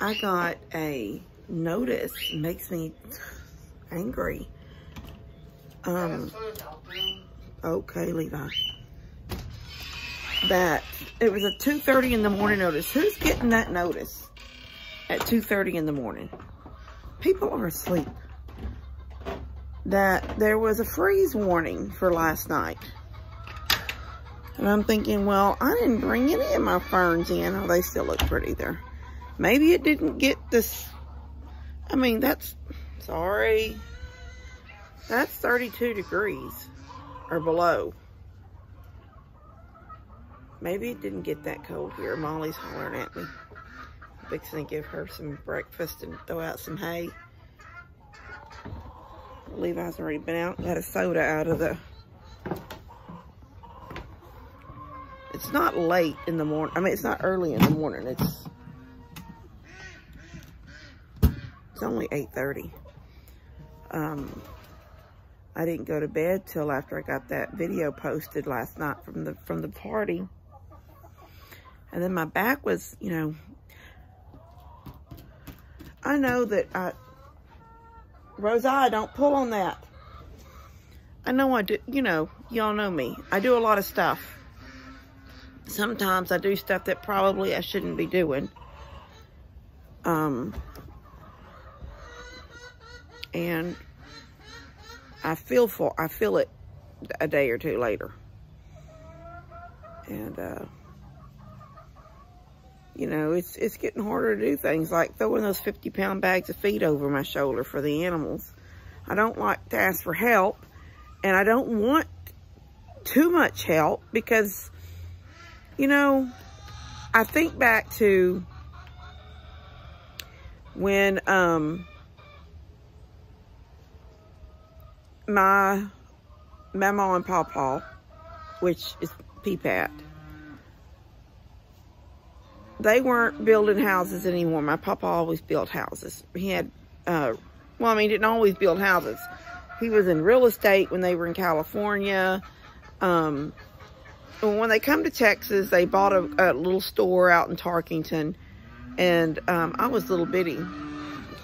I got a notice. It makes me angry. Okay, Levi. That it was a 2:30 in the morning notice. Who's getting that notice at 2:30 in the morning? People are asleep. That there was a freeze warning for last night. And I'm thinking, well, I didn't bring any of my ferns in. Oh, they still look pretty there. Maybe it didn't get this. I mean, sorry. That's 32 degrees or below. Maybe it didn't get that cold here. Molly's hollering at me. I'm fixing to give her some breakfast and throw out some hay. Levi's already been out and got a soda out of the... It's not late in the morning. I mean, it's not early in the morning. It's only 8:30. I didn't go to bed till after I got that video posted last night from the party. And then my back was, you know, I know that Rosa, don't pull on that. I know I do, you know, y'all know me. I do a lot of stuff. Sometimes I do stuff that probably I shouldn't be doing. And I feel it a day or two later. And, you know, it's getting harder to do things like throwing those 50-pound bags of feed over my shoulder for the animals. I don't like to ask for help, and I don't want too much help because, you know, I think back to when, my Mama and Pawpaw, which is Peepat, they weren't building houses anymore. My Papa always built houses. He had, well, I mean, he didn't always build houses. He was in real estate when they were in California. When they come to Texas, they bought a little store out in Tarkington. And I was little bitty.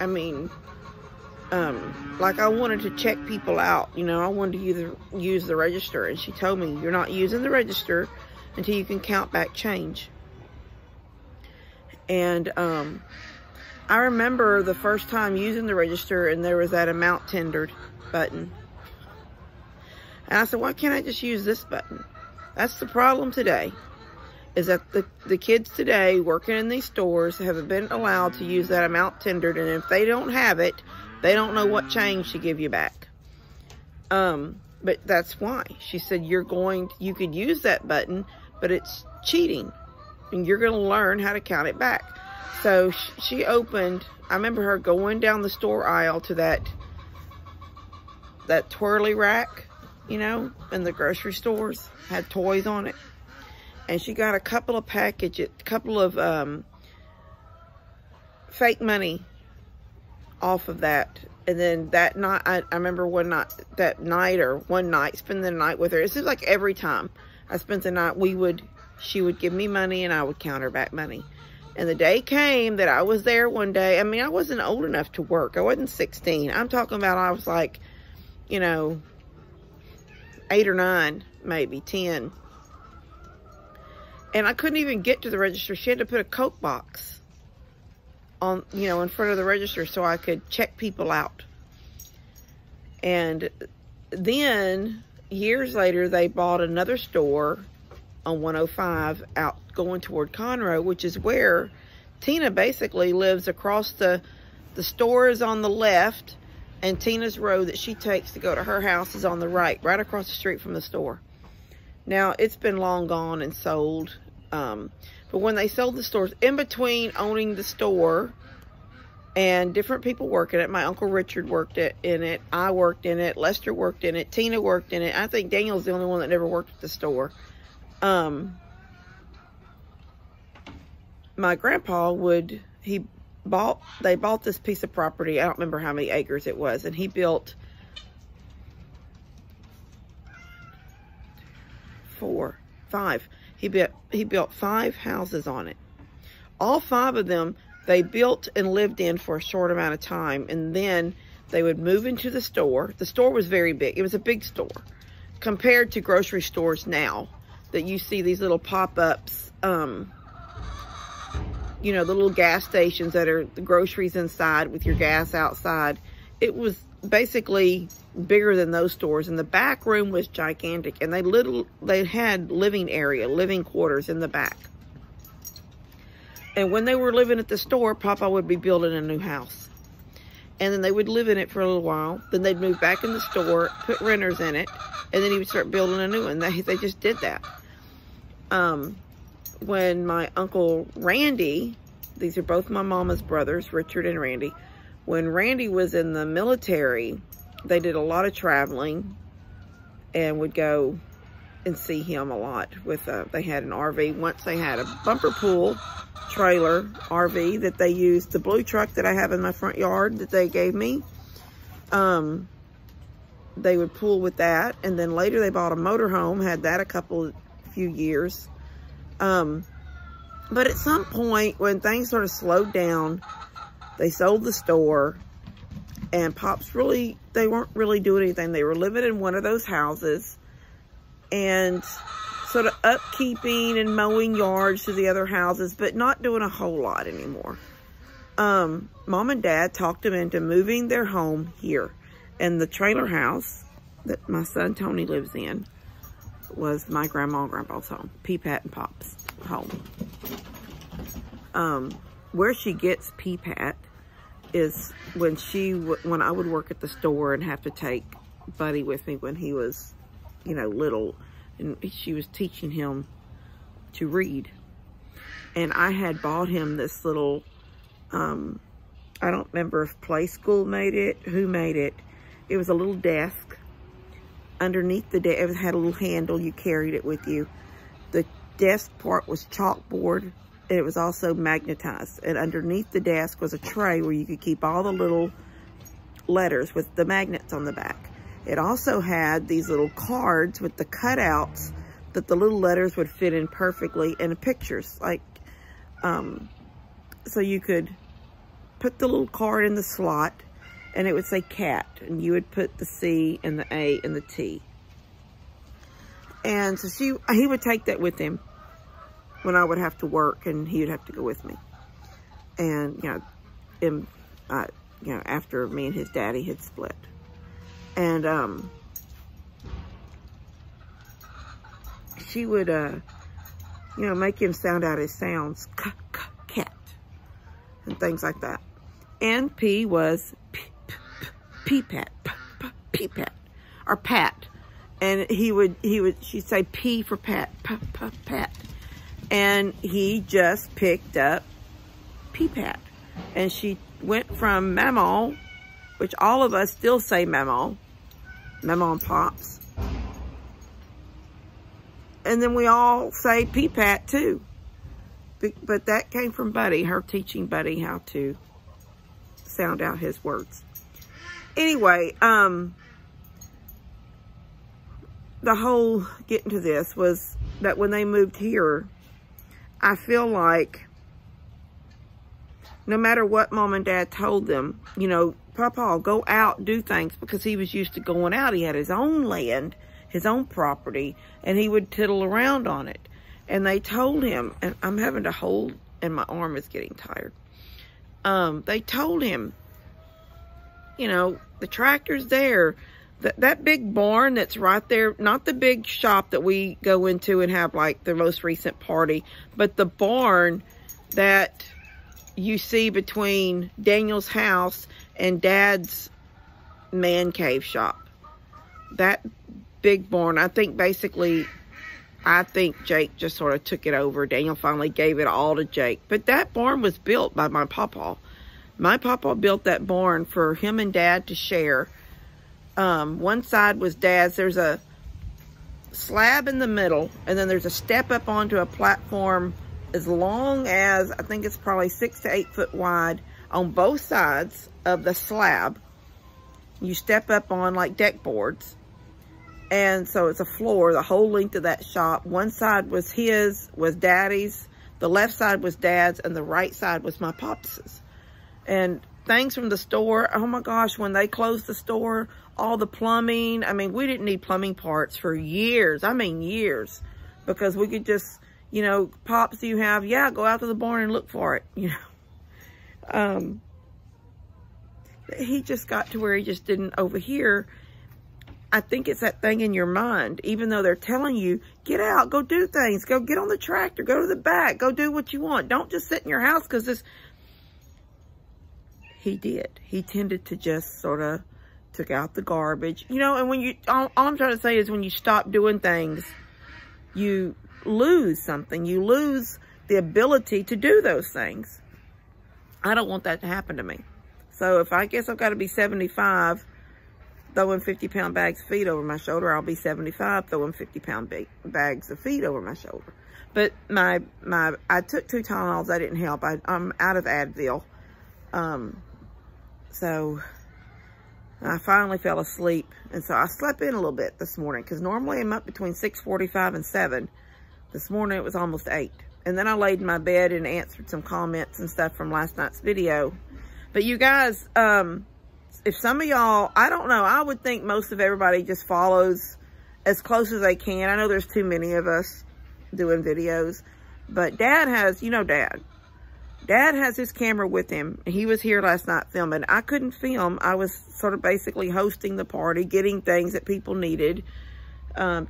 I mean, like I wanted to check people out. You know, I wanted to use the register. And she told me, you're not using the register until you can count back change. And I remember the first time using the register and there was that amount tendered button. And I said, why can't I just use this button? That's the problem today, is that the kids today working in these stores haven't been allowed to use that amount tendered. And if they don't have it, they don't know what change to give you back. But that's why. She said, you could use that button, but it's cheating. And you're going to learn how to count it back. So she opened, I remember her going down the store aisle to that twirly rack, you know, in the grocery stores, had toys on it. And she got a couple of fake money off of that. And then that night, I remember one night, spending the night with her. It seems like every time I spent the night, she would give me money and I would count her back money. And the day came that I was there one day. I mean, I wasn't old enough to work. I wasn't 16. I'm talking about I was like, you know, 8 or 9, maybe 10. And I couldn't even get to the register. She had to put a Coke box on, you know, in front of the register so I could check people out. And then years later, they bought another store on 105 out going toward Conroe, which is where Tina basically lives. Across the store is on the left, and Tina's road that she takes to go to her house is on the right across the street from the store. Now, it's been long gone and sold. But when they sold the stores, in between owning the store and different people work in it, my Uncle Richard worked in it, I worked in it, Lester worked in it, Tina worked in it. I think Daniel's the only one that never worked at the store. My grandpa they bought this piece of property. I don't remember how many acres it was. And he built 5. He built 5 houses on it. All 5 of them, they built and lived in for a short amount of time, and then they would move into the store. The store was very big. It was a big store compared to grocery stores now that you see these little pop-ups, you know, the little gas stations that are the groceries inside with your gas outside. It was basically bigger than those stores, and the back room was gigantic, and they had living area, living quarters in the back. And when they were living at the store, Papa would be building a new house. And then they would live in it for a little while. Then they'd move back in the store, put renters in it, and then he would start building a new one. They just did that. When my Uncle Randy, these are both my mama's brothers, Richard and Randy. When Randy was in the military, they did a lot of traveling and would go and see him a lot. They had an RV. Once they had a bumper pool trailer RV that they used, the blue truck that I have in my front yard that they gave me. They would pool with that, and then later they bought a motorhome, had that a few years. But at some point when things sort of slowed down, they sold the store, and Pops they weren't really doing anything. They were living in one of those houses and sort of upkeeping and mowing yards to the other houses, but not doing a whole lot anymore. Mom and Dad talked them into moving their home here. And the trailer house that my son Tony lives in was my grandma and grandpa's home, P-Pat and Pop's home. Where she gets P-Pat is when I would work at the store and have to take Buddy with me when he was, you know, little, and she was teaching him to read. And I had bought him this little, I don't remember if Play School made it, who made it. It was a little desk. Underneath the desk, it had a little handle, you carried it with you. The desk part was chalkboard, and it was also magnetized. And underneath the desk was a tray where you could keep all the little letters with the magnets on the back. It also had these little cards with the cutouts that the little letters would fit in perfectly, and pictures, like, so you could put the little card in the slot, and it would say cat, and you would put the C and the A and the T. And so he would take that with him when I would have to work, and he would have to go with me. And, you know, after me and his daddy had split. And, she would, you know, make him sound out his sounds, cat, and things like that. And P was P-Pat, P-Pat, or Pat. And she'd say P for Pat, Pat. And he just picked up P-Pat. And she went from Mamaw, which all of us still say Mamaw and Pops. And then we all say P-Pat too. But that came from Buddy, her teaching Buddy how to sound out his words. Anyway, the whole getting to this was that when they moved here, I feel like no matter what Mom and Dad told them, you know, Papa, go out, do things, because he was used to going out. He had his own land, his own property, and he would tittle around on it. And they told him, and I'm having to hold, and my arm is getting tired. They told him, you know, the tractor's there. That big barn that's right there, not the big shop that we go into and have like the most recent party, but the barn that you see between Daniel's house and Dad's man cave shop. That big barn, I think Jake just sort of took it over. Daniel finally gave it all to Jake. But that barn was built by my papa. My papa built that barn for him and Dad to share. One side was Dad's. There's a slab in the middle, and then there's a step up onto a platform as long as, I think it's probably 6 to 8 foot wide on both sides of the slab. You step up on like deck boards. And so it's a floor, the whole length of that shop. One side was Daddy's. The left side was Dad's and the right side was my Pops's. And things from the store, oh my gosh, when they closed the store, all the plumbing, I mean, we didn't need plumbing parts for years. I mean, years. Because we could just, you know, Pops, do you have? Yeah, go out to the barn and look for it, you know. He just got to where he just didn't overhear. I think it's that thing in your mind, even though they're telling you, get out, go do things, go get on the tractor, go to the back, go do what you want. Don't just sit in your house because this. He did. He tended to just sort of took out the garbage. You know, and when you, all I'm trying to say is when you stop doing things, you lose something. You lose the ability to do those things. I don't want that to happen to me. So if I guess I've got to be 75, throwing 50-pound bags of feed over my shoulder, I'll be 75 throwing 50-pound bags of feed over my shoulder. But I took 2 Tylenols. That didn't help. I'm out of Advil. So I finally fell asleep. And so I slept in a little bit this morning because normally I'm up between 6:45 and 7. This morning it was almost 8. And then I laid in my bed and answered some comments and stuff from last night's video. But you guys, if some of y'all, I don't know, I would think most of everybody just follows as close as they can. I know there's too many of us doing videos, but Dad has, you know, Dad has his camera with him. He was here last night filming. I couldn't film. I was sort of basically hosting the party, getting things that people needed,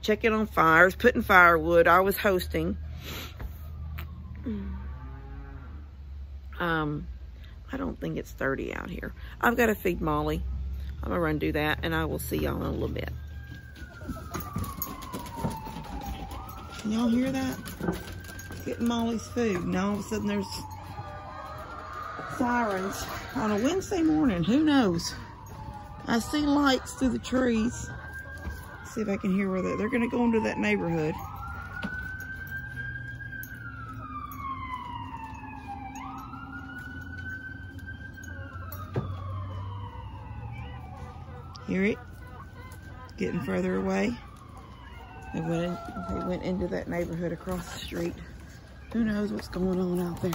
checking on fires, putting firewood. I was hosting. I don't think it's 30 out here. I've got to feed Molly. I'm going to run do that, and I will see y'all in a little bit. Can y'all hear that? Getting Molly's food. And all of a sudden there's sirens on a Wednesday morning. Who knows? I see lights through the trees. Let's see if I can hear where they're going to go into that neighborhood. Hear it? Getting further away. They went into that neighborhood across the street. Who knows what's going on out there?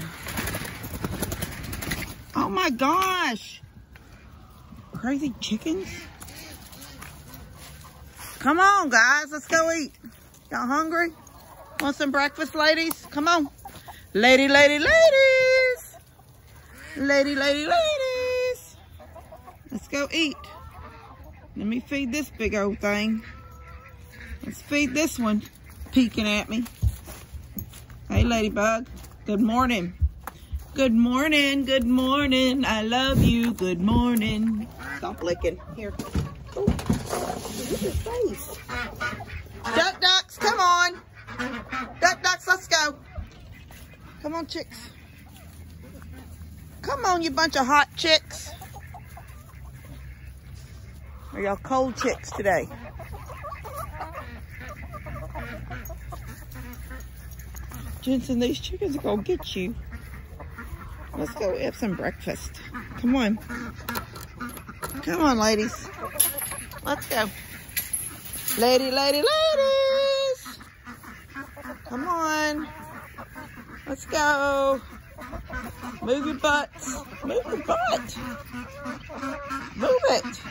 Oh my gosh! Crazy chickens. Come on, guys. Let's go eat. Y'all hungry? Want some breakfast, ladies? Come on. Ladies. Ladies. Let's go eat. Let me feed this big old thing. Let's feed this one peeking at me. Hey, Ladybug. Good morning. Good morning. Good morning. I love you. Good morning. Stop licking. Here. Oh, look at your face. Ducks, come on. Ducks, let's go. Come on, chicks. Come on, you bunch of hot chicks. Are y'all cold chicks today? Jensen, these chickens are gonna get you. Let's go have some breakfast. Come on. Come on, ladies. Let's go. Ladies. Come on. Let's go. Move your butts. Move your butt. Move it.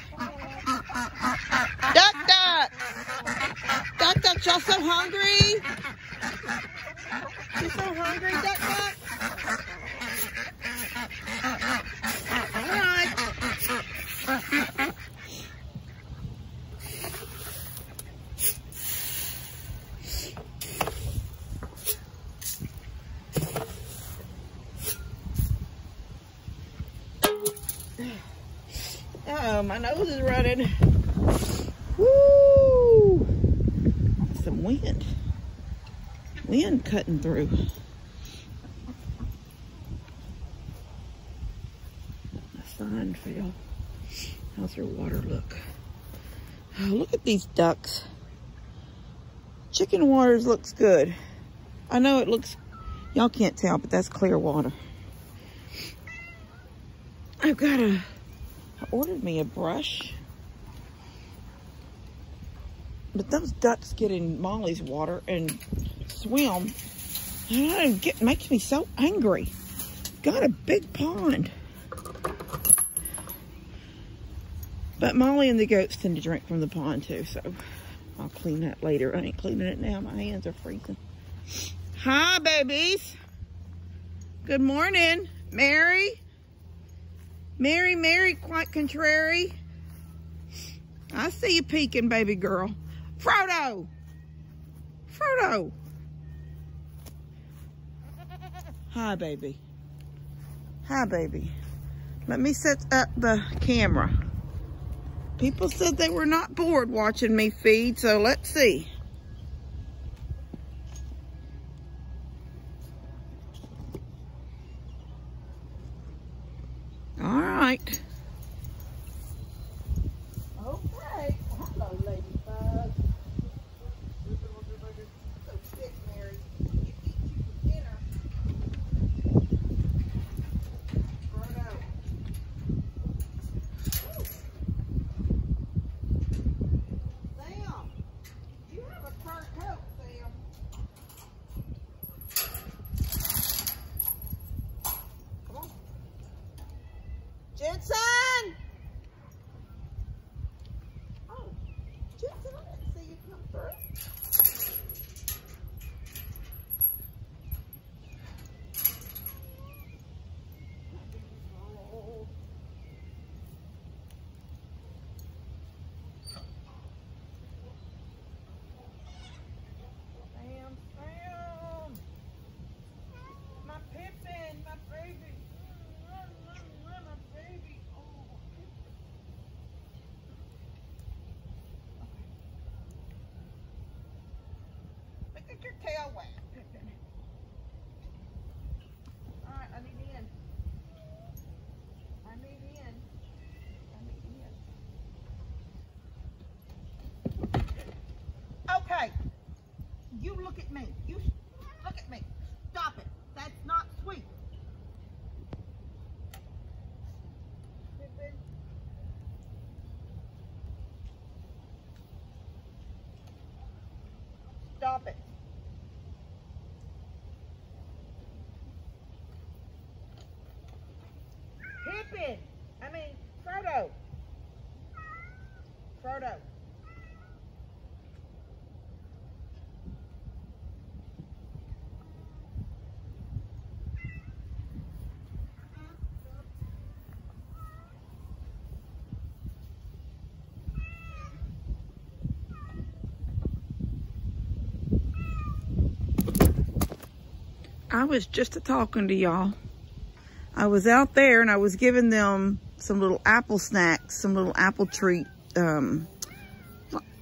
Duck, y'all so hungry? You're so hungry, duck? All right. Uh-oh, my nose is running. Woo! Some wind. Wind cutting through. A sign for y'all. How's your water look? Oh, look at these ducks. Chicken waters looks good. I know it looks, y'all can't tell, but that's clear water. I ordered me a brush. But those ducks get in Molly's water and swim. It makes me so angry. Got a big pond. But Molly and the goats tend to drink from the pond too, so I'll clean that later. I ain't cleaning it now. My hands are freezing. Hi, babies. Good morning. Mary. Mary, quite contrary. I see you peeking, baby girl. Frodo. Hi, baby. Let me set up the camera. People said they were not bored watching me feed, so let's see. All right. Okay. Hello, ladybug. So sick, Mary. You eat you for dinner. Bruno. Sam, you have a fur coat, Sam. Come on. Jensen! Oh, Jensen, I didn't see you come through. Oh. Sam. My Pippin, my baby. My baby. Oh. Look at your tail wag, Pippin. All right, I need in. Okay, you look at me. You look at me. Stop it. That's not sweet. Pippin. Stop it. Pippin. Frodo. I was just talking to y'all. I was out there and I was giving them some little apple snacks, some little apple treat, you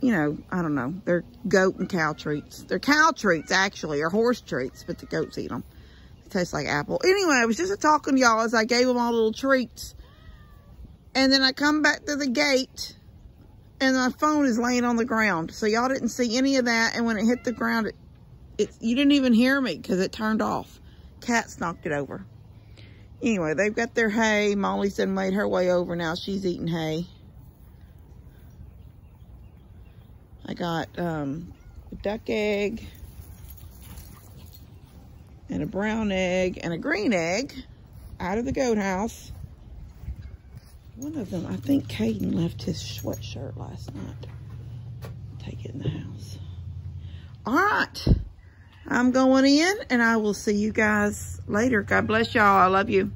know, I don't know. They're goat and cow treats. They're cow treats, actually, or horse treats, but the goats eat them. They taste like apple. Anyway, I was just talking to y'all as I gave them all little treats. And then I come back to the gate and my phone is laying on the ground. So y'all didn't see any of that. And when it hit the ground, you didn't even hear me because it turned off. Cats knocked it over. Anyway, they've got their hay. Molly's done made her way over now. She's eating hay. I got a duck egg and a brown egg and a green egg out of the goat house. One of them, I think Caden left his sweatshirt last night. Take it in the house. All right. I'm going in and I will see you guys later. God bless y'all. I love you.